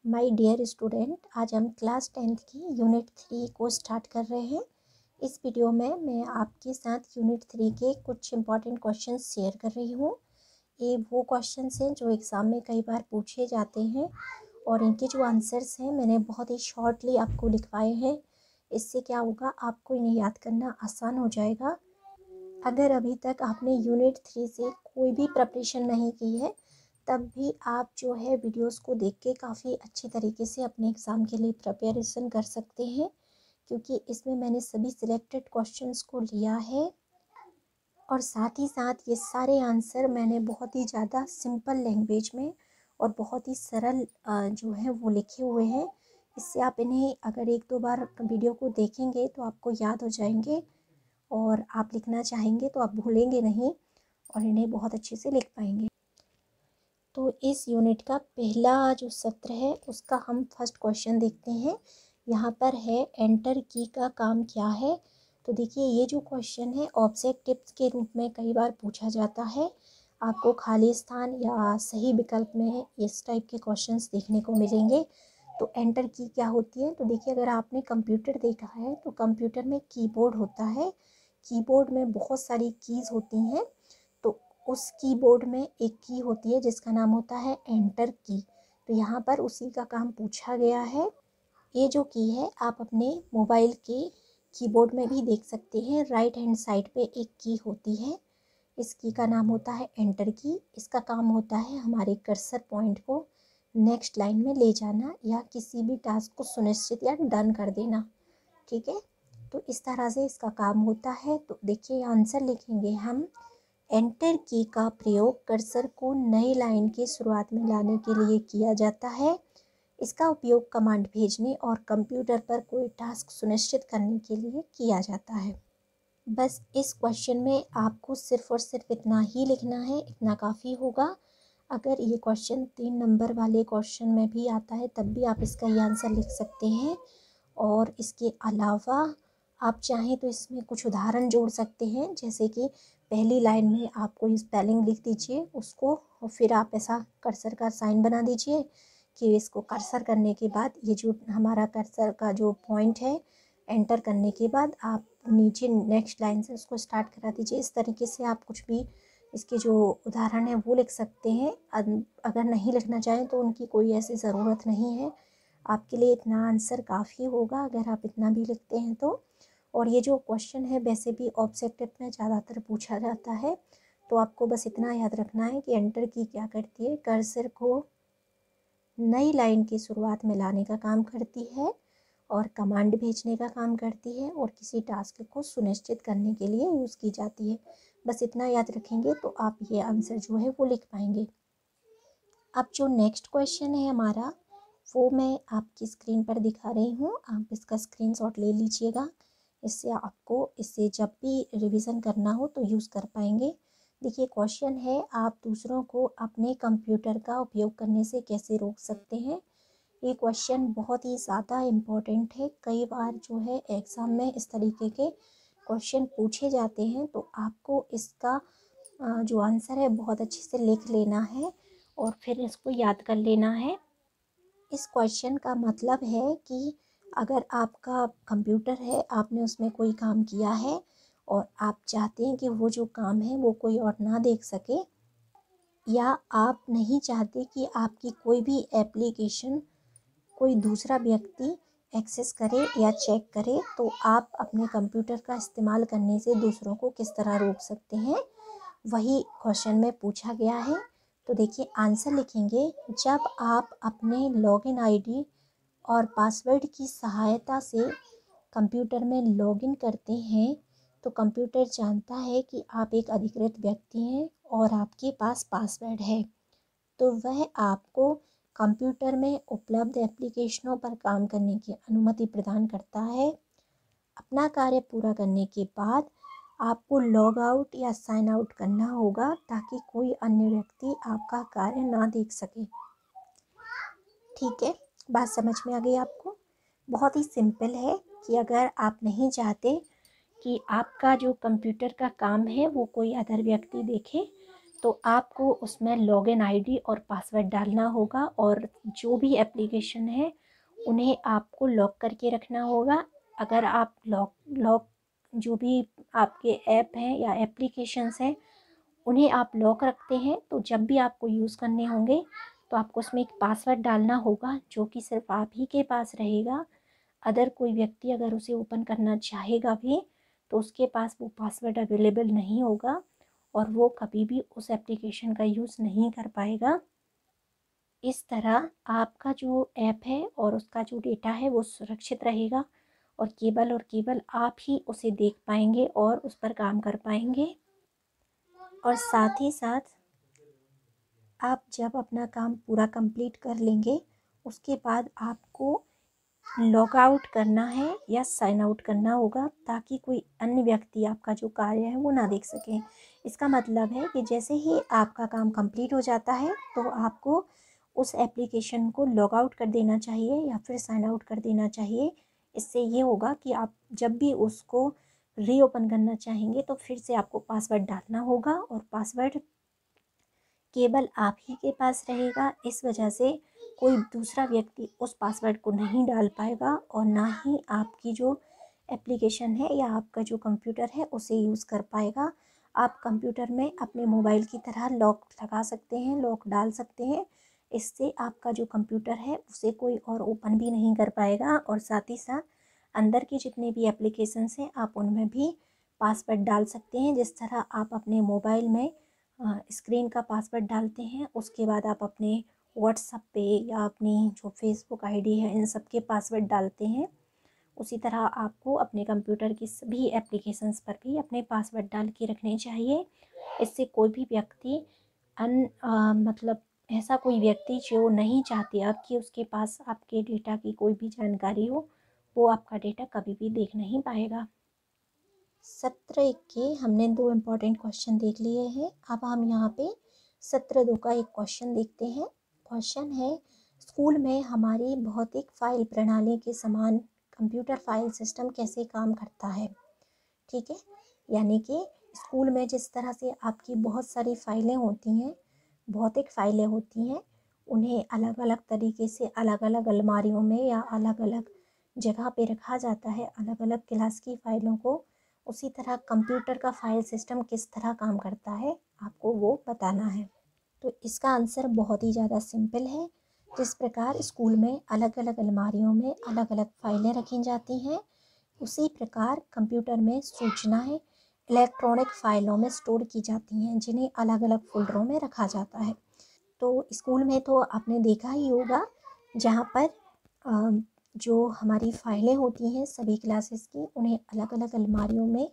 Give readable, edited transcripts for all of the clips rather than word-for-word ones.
My dear student, आज हम class 10th की यूनिट 3 को स्टार्ट कर रहे हैं। इस वीडियो में मैं आपके साथ यूनिट 3 के कुछ इंपॉर्टेंट क्वेश्चंस शेयर कर रही हूँ। ये वो क्वेश्चंस हैं जो एग्ज़ाम में कई बार पूछे जाते हैं और इनके जो आंसर्स हैं मैंने बहुत ही शॉर्टली आपको लिखवाए हैं। इससे क्या होगा, आपको इन्हें याद करना आसान हो जाएगा। अगर अभी तक आपने यूनिट 3 से कोई भी प्रिपरेशन नहीं की है, तब भी आप जो है वीडियोस को देख के काफ़ी अच्छी तरीके से अपने एग्ज़ाम के लिए प्रिपरेशन कर सकते हैं, क्योंकि इसमें मैंने सभी सिलेक्टेड क्वेश्चंस को लिया है और साथ ही साथ ये सारे आंसर मैंने बहुत ही ज़्यादा सिंपल लैंग्वेज में और बहुत ही सरल जो है वो लिखे हुए हैं। इससे आप इन्हें अगर एक दो बार वीडियो को देखेंगे तो आपको याद हो जाएंगे और आप लिखना चाहेंगे तो आप भूलेंगे नहीं और इन्हें बहुत अच्छे से लिख पाएंगे। तो इस यूनिट का पहला जो सत्र है उसका हम फर्स्ट क्वेश्चन देखते हैं। यहाँ पर है एंटर की का काम क्या है। तो देखिए, ये जो क्वेश्चन है ऑब्जेक्टिव्स के रूप में कई बार पूछा जाता है। आपको खाली स्थान या सही विकल्प में इस टाइप के क्वेश्चंस देखने को मिलेंगे। तो एंटर की क्या होती है, तो देखिए, अगर आपने कंप्यूटर देखा है तो कंप्यूटर में कीबोर्ड होता है। कीबोर्ड में बहुत सारी कीज़ होती हैं, तो उस कीबोर्ड में एक की होती है जिसका नाम होता है एंटर की। तो यहाँ पर उसी का काम पूछा गया है। ये जो की है आप अपने मोबाइल के कीबोर्ड में भी देख सकते हैं। राइट हैंड साइड पे एक की होती है, इस की का नाम होता है एंटर की। इसका काम होता है हमारे कर्सर पॉइंट को नेक्स्ट लाइन में ले जाना या किसी भी टास्क को सुनिश्चित या डन कर देना। ठीक है, तो इस तरह से इसका काम होता है। तो देखिए, आंसर लिखेंगे हम। एंटर की का प्रयोग कर्सर को नई लाइन की शुरुआत में लाने के लिए किया जाता है। इसका उपयोग कमांड भेजने और कंप्यूटर पर कोई टास्क सुनिश्चित करने के लिए किया जाता है। बस इस क्वेश्चन में आपको सिर्फ और सिर्फ इतना ही लिखना है, इतना काफ़ी होगा। अगर ये क्वेश्चन 3 नंबर वाले क्वेश्चन में भी आता है तब भी आप इसका ये आंसर लिख सकते हैं। और इसके अलावा आप चाहें तो इसमें कुछ उदाहरण जोड़ सकते हैं, जैसे कि पहली लाइन में आप कोई स्पेलिंग लिख दीजिए उसको और फिर आप ऐसा कर्सर का साइन बना दीजिए कि इसको कर्सर करने के बाद ये जो हमारा कर्सर का जो पॉइंट है, एंटर करने के बाद आप नीचे नेक्स्ट लाइन से उसको स्टार्ट करा दीजिए। इस तरीके से आप कुछ भी इसके जो उदाहरण है वो लिख सकते हैं। अगर नहीं लिखना चाहें तो उनकी कोई ऐसी ज़रूरत नहीं है। आपके लिए इतना आंसर काफ़ी होगा अगर आप इतना भी लिखते हैं तो। और ये जो क्वेश्चन है वैसे भी ऑब्जेक्टिव में ज़्यादातर पूछा जाता है, तो आपको बस इतना याद रखना है कि एंटर की क्या करती है, कर्सर को नई लाइन की शुरुआत में लाने का काम करती है और कमांड भेजने का काम करती है और किसी टास्क को सुनिश्चित करने के लिए यूज़ की जाती है। बस इतना याद रखेंगे तो आप ये आंसर जो है वो लिख पाएंगे। अब जो नेक्स्ट क्वेश्चन है हमारा, वो मैं आपकी स्क्रीन पर दिखा रही हूँ। आप इसका स्क्रीनशॉट ले लीजिएगा, इससे आपको इसे जब भी रिवीजन करना हो तो यूज़ कर पाएंगे। देखिए, क्वेश्चन है, आप दूसरों को अपने कंप्यूटर का उपयोग करने से कैसे रोक सकते हैं। ये क्वेश्चन बहुत ही ज़्यादा इम्पोर्टेंट है। कई बार जो है एग्ज़ाम में इस तरीके के क्वेश्चन पूछे जाते हैं, तो आपको इसका जो आंसर है बहुत अच्छे से लिख लेना है और फिर इसको याद कर लेना है। इस क्वेश्चन का मतलब है कि अगर आपका कंप्यूटर है, आपने उसमें कोई काम किया है और आप चाहते हैं कि वो जो काम है वो कोई और ना देख सके, या आप नहीं चाहते कि आपकी कोई भी एप्लीकेशन कोई दूसरा व्यक्ति एक्सेस करे या चेक करे, तो आप अपने कंप्यूटर का इस्तेमाल करने से दूसरों को किस तरह रोक सकते हैं, वही क्वेश्चन में पूछा गया है। तो देखिए, आंसर लिखेंगे। जब आप अपने लॉगिन आईडी और पासवर्ड की सहायता से कंप्यूटर में लॉगिन करते हैं, तो कंप्यूटर जानता है कि आप एक अधिकृत व्यक्ति हैं और आपके पास पासवर्ड है, तो वह आपको कंप्यूटर में उपलब्ध एप्लीकेशनों पर काम करने की अनुमति प्रदान करता है। अपना कार्य पूरा करने के बाद आपको लॉग आउट या साइन आउट करना होगा ताकि कोई अन्य व्यक्ति आपका कार्य ना देख सके। ठीक है, बात समझ में आ गई आपको। बहुत ही सिंपल है कि अगर आप नहीं चाहते कि आपका जो कंप्यूटर का काम है वो कोई अदर व्यक्ति देखे, तो आपको उसमें लॉगिन आईडी और पासवर्ड डालना होगा, और जो भी एप्लीकेशन है उन्हें आपको लॉक करके रखना होगा। अगर आप लॉक जो भी आपके ऐप हैं या एप्लीकेशंस हैं उन्हें आप लॉक रखते हैं, तो जब भी आपको यूज़ करने होंगे तो आपको उसमें एक पासवर्ड डालना होगा जो कि सिर्फ आप ही के पास रहेगा। अदर कोई व्यक्ति अगर उसे ओपन करना चाहेगा भी तो उसके पास वो पासवर्ड अवेलेबल नहीं होगा और वो कभी भी उस एप्लीकेशन का यूज़ नहीं कर पाएगा। इस तरह आपका जो ऐप है और उसका जो डेटा है वो सुरक्षित रहेगा, और केवल आप ही उसे देख पाएंगे और उस पर काम कर पाएंगे। और साथ ही साथ आप जब अपना काम पूरा कंप्लीट कर लेंगे उसके बाद आपको लॉग आउट करना है या साइन आउट करना होगा, ताकि कोई अन्य व्यक्ति आपका जो कार्य है वो ना देख सके। इसका मतलब है कि जैसे ही आपका काम कंप्लीट हो जाता है तो आपको उस एप्लीकेशन को लॉग आउट कर देना चाहिए या फिर साइन आउट कर देना चाहिए। इससे ये होगा कि आप जब भी उसको रीओपन करना चाहेंगे तो फिर से आपको पासवर्ड डालना होगा, और पासवर्ड केवल आप ही के पास रहेगा। इस वजह से कोई दूसरा व्यक्ति उस पासवर्ड को नहीं डाल पाएगा और ना ही आपकी जो एप्लीकेशन है या आपका जो कंप्यूटर है उसे यूज़ कर पाएगा। आप कंप्यूटर में अपने मोबाइल की तरह लॉक लगा सकते हैं, लॉक डाल सकते हैं। इससे आपका जो कंप्यूटर है उसे कोई और ओपन भी नहीं कर पाएगा, और साथ ही साथ अंदर की जितने भी एप्लीकेशंस हैं आप उनमें भी पासवर्ड डाल सकते हैं। जिस तरह आप अपने मोबाइल में स्क्रीन का पासवर्ड डालते हैं, उसके बाद आप अपने व्हाट्सएप पे या अपनी जो फेसबुक आईडी है इन सब के पासवर्ड डालते हैं, उसी तरह आपको अपने कंप्यूटर की सभी एप्लीकेशंस पर भी अपने पासवर्ड डाल के रखने चाहिए। इससे कोई भी व्यक्ति मतलब ऐसा कोई व्यक्ति जो नहीं चाहते आप कि उसके पास आपके डेटा की कोई भी जानकारी हो, वो आपका डेटा कभी भी देख नहीं पाएगा। सत्र 1 के हमने 2 इम्पॉर्टेंट क्वेश्चन देख लिए हैं। अब हम यहाँ पे सत्र 2 का एक क्वेश्चन देखते हैं। क्वेश्चन है, स्कूल में हमारी भौतिक फाइल प्रणाली के समान कंप्यूटर फाइल सिस्टम कैसे काम करता है। ठीक है, यानी कि स्कूल में जिस तरह से आपकी बहुत सारी फाइलें होती हैं, भौतिक फाइलें होती हैं, उन्हें अलग अलग तरीके से अलग अलग अलमारियों में या अलग अलग जगह पे रखा जाता है, अलग अलग क्लास की फाइलों को। उसी तरह कंप्यूटर का फाइल सिस्टम किस तरह काम करता है आपको वो बताना है। तो इसका आंसर बहुत ही ज़्यादा सिंपल है। जिस प्रकार स्कूल में अलग अलग अलमारियों में अलग अलग फाइलें रखी जाती हैं, उसी प्रकार कंप्यूटर में सूचनाएं इलेक्ट्रॉनिक फाइलों में स्टोर की जाती हैं, जिन्हें अलग अलग फोल्डरों में रखा जाता है। तो स्कूल में तो आपने देखा ही होगा, जहाँ पर जो हमारी फाइलें होती हैं सभी क्लासेस की, उन्हें अलग अलग अलमारियों में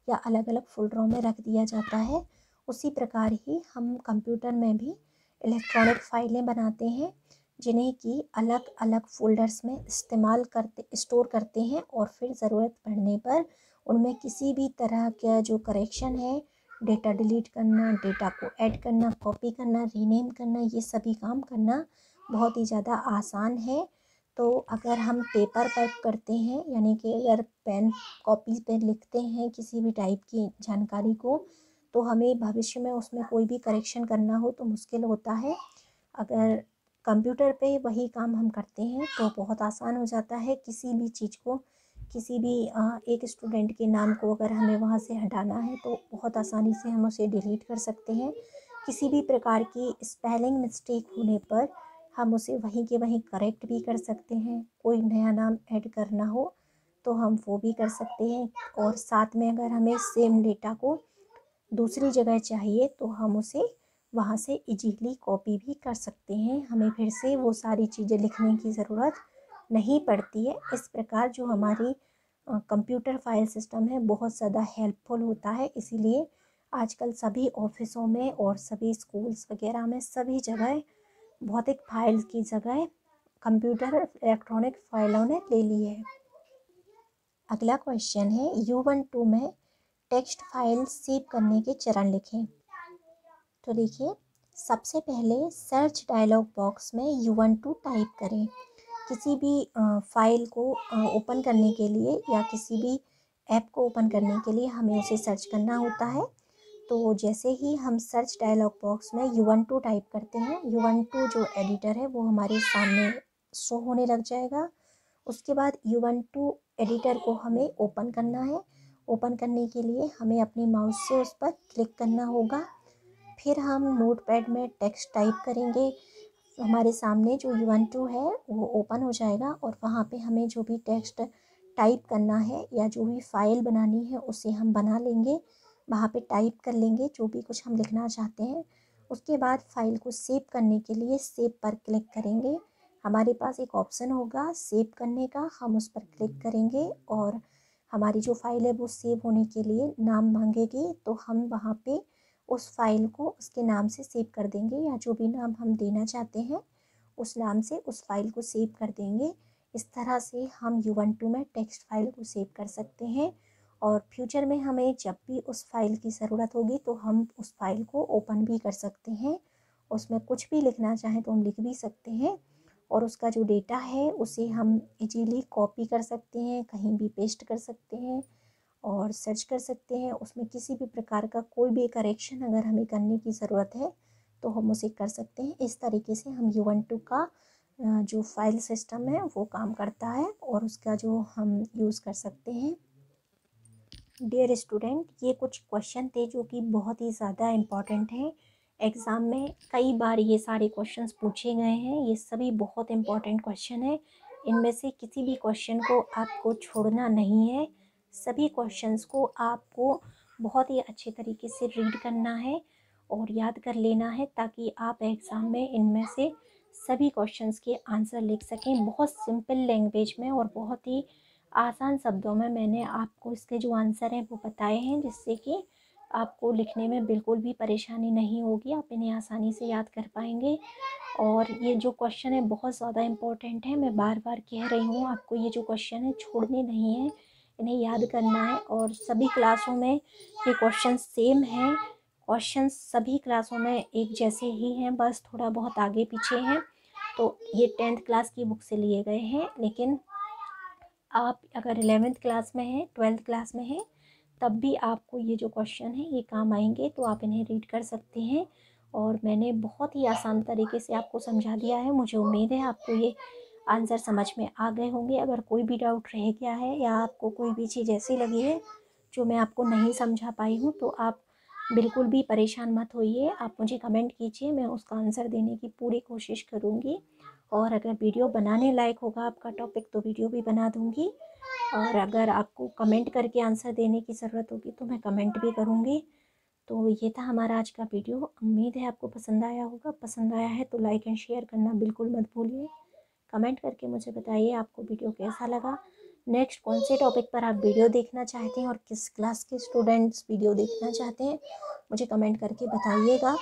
या अलग अलग फोल्डरों में रख दिया जाता है। उसी प्रकार ही हम कंप्यूटर में भी इलेक्ट्रॉनिक फाइलें बनाते हैं, जिन्हें कि अलग अलग फोल्डर्स में स्टोर करते हैं, और फिर ज़रूरत पड़ने पर उनमें किसी भी तरह का जो करेक्शन है, डेटा डिलीट करना, डेटा को ऐड करना, कॉपी करना, रीनेम करना, ये सभी काम करना बहुत ही ज़्यादा आसान है। तो अगर हम पेपर पर करते हैं, यानी कि अगर पेन कॉपी पे लिखते हैं किसी भी टाइप की जानकारी को, तो हमें भविष्य में उसमें कोई भी करेक्शन करना हो तो मुश्किल होता है। अगर कंप्यूटर पे वही काम हम करते हैं तो बहुत आसान हो जाता है। किसी भी चीज़ को, किसी भी एक स्टूडेंट के नाम को अगर हमें वहाँ से हटाना है तो बहुत आसानी से हम उसे डिलीट कर सकते हैं। किसी भी प्रकार की स्पेलिंग मिस्टेक होने पर हम उसे वहीं के वहीं करेक्ट भी कर सकते हैं। कोई नया नाम ऐड करना हो तो हम वो भी कर सकते हैं, और साथ में अगर हमें सेम डेटा को दूसरी जगह चाहिए तो हम उसे वहाँ से इजीली कॉपी भी कर सकते हैं। हमें फिर से वो सारी चीज़ें लिखने की ज़रूरत नहीं पड़ती है। इस प्रकार जो हमारी कंप्यूटर फाइल सिस्टम है बहुत ज़्यादा हेल्पफुल होता है। इसीलिए आजकल सभी ऑफिसों में और सभी स्कूल्स वगैरह में सभी जगह भौतिक फाइल की जगह कंप्यूटर इलेक्ट्रॉनिक फाइलों ने ले ली है। अगला क्वेश्चन है, U12 में टेक्स्ट फाइल सेव करने के चरण लिखें। तो देखिए, सबसे पहले सर्च डायलॉग बॉक्स में U12 टाइप करें। किसी भी फाइल को ओपन करने के लिए या किसी भी ऐप को ओपन करने के लिए हमें उसे सर्च करना होता है। तो जैसे ही हम सर्च डायलॉग बॉक्स में U12 टाइप करते हैं, U12 जो एडिटर है वो हमारे सामने शो होने लग जाएगा। उसके बाद U12 एडिटर को हमें ओपन करना है। ओपन करने के लिए हमें अपनी माउस से उस पर क्लिक करना होगा। फिर हम नोटपैड में टेक्स्ट टाइप करेंगे। हमारे सामने जो U12 है वो ओपन हो जाएगा और वहाँ पे हमें जो भी टेक्स्ट टाइप करना है या जो भी फाइल बनानी है उसे हम बना लेंगे। वहाँ पे टाइप कर लेंगे जो भी कुछ हम लिखना चाहते हैं। उसके बाद फाइल को सेव करने के लिए सेव पर क्लिक करेंगे। हमारे पास एक ऑप्शन होगा सेव करने का, हम उस पर क्लिक करेंगे और हमारी जो फाइल है वो सेव होने के लिए नाम मांगेगी, तो हम वहाँ पे उस फाइल को उसके नाम से सेव कर देंगे या जो भी नाम हम देना चाहते हैं उस नाम से उस फाइल को सेव कर देंगे। इस तरह से हम U12 में टेक्स्ट फाइल को सेव कर सकते हैं और फ्यूचर में हमें जब भी उस फाइल की ज़रूरत होगी तो हम उस फाइल को ओपन भी कर सकते हैं। उसमें कुछ भी लिखना चाहें तो हम लिख भी सकते हैं और उसका जो डेटा है उसे हम इजीली कॉपी कर सकते हैं, कहीं भी पेस्ट कर सकते हैं और सर्च कर सकते हैं। उसमें किसी भी प्रकार का कोई भी करेक्शन अगर हमें करने की ज़रूरत है तो हम उसे कर सकते हैं। इस तरीके से हम U12 का जो फाइल सिस्टम है वो काम करता है और उसका जो हम यूज़ कर सकते हैं। डियर स्टूडेंट, ये कुछ क्वेश्चन थे जो कि बहुत ही ज़्यादा इम्पॉर्टेंट हैं। एग्ज़ाम में कई बार ये सारे क्वेश्चंस पूछे गए हैं। ये सभी बहुत इम्पॉर्टेंट क्वेश्चन है। इनमें से किसी भी क्वेश्चन को आपको छोड़ना नहीं है। सभी क्वेश्चंस को आपको बहुत ही अच्छे तरीके से रीड करना है और याद कर लेना है ताकि आप एग्ज़ाम में इनमें से सभी क्वेश्चंस के आंसर लिख सकें। बहुत सिंपल लैंग्वेज में और बहुत ही आसान शब्दों में मैंने आपको इसके जो आंसर हैं वो बताए हैं, जिससे कि आपको लिखने में बिल्कुल भी परेशानी नहीं होगी। आप इन्हें आसानी से याद कर पाएंगे। और ये जो क्वेश्चन है बहुत ज़्यादा इम्पोर्टेंट है। मैं बार बार कह रही हूँ आपको, ये जो क्वेश्चन है छोड़ने नहीं है, इन्हें याद करना है। और सभी क्लासों में ये क्वेश्चन सेम हैं। क्वेश्चन सभी क्लासों में एक जैसे ही हैं, बस थोड़ा बहुत आगे पीछे हैं। तो ये 10th क्लास की बुक से लिए गए हैं, लेकिन आप अगर 11th क्लास में हैं, 12th क्लास में हैं, तब भी आपको ये जो क्वेश्चन है ये काम आएंगे। तो आप इन्हें रीड कर सकते हैं और मैंने बहुत ही आसान तरीके से आपको समझा दिया है। मुझे उम्मीद है आपको ये आंसर समझ में आ गए होंगे। अगर कोई भी डाउट रह गया है या आपको कोई भी चीज़ ऐसी लगी है जो मैं आपको नहीं समझा पाई हूँ तो आप बिल्कुल भी परेशान मत होइए। आप मुझे कमेंट कीजिए, मैं उसका आंसर देने की पूरी कोशिश करूँगी। और अगर वीडियो बनाने लायक होगा आपका टॉपिक तो वीडियो भी बना दूँगी। और अगर आपको कमेंट करके आंसर देने की ज़रूरत होगी तो मैं कमेंट भी करूँगी। तो ये था हमारा आज का वीडियो। उम्मीद है आपको पसंद आया होगा। पसंद आया है तो लाइक एंड शेयर करना बिल्कुल मत भूलिए। कमेंट करके मुझे बताइए आपको वीडियो कैसा लगा। नेक्स्ट कौन से टॉपिक पर आप वीडियो देखना चाहते हैं और किस क्लास के स्टूडेंट्स वीडियो देखना चाहते हैं, मुझे कमेंट करके बताइएगा।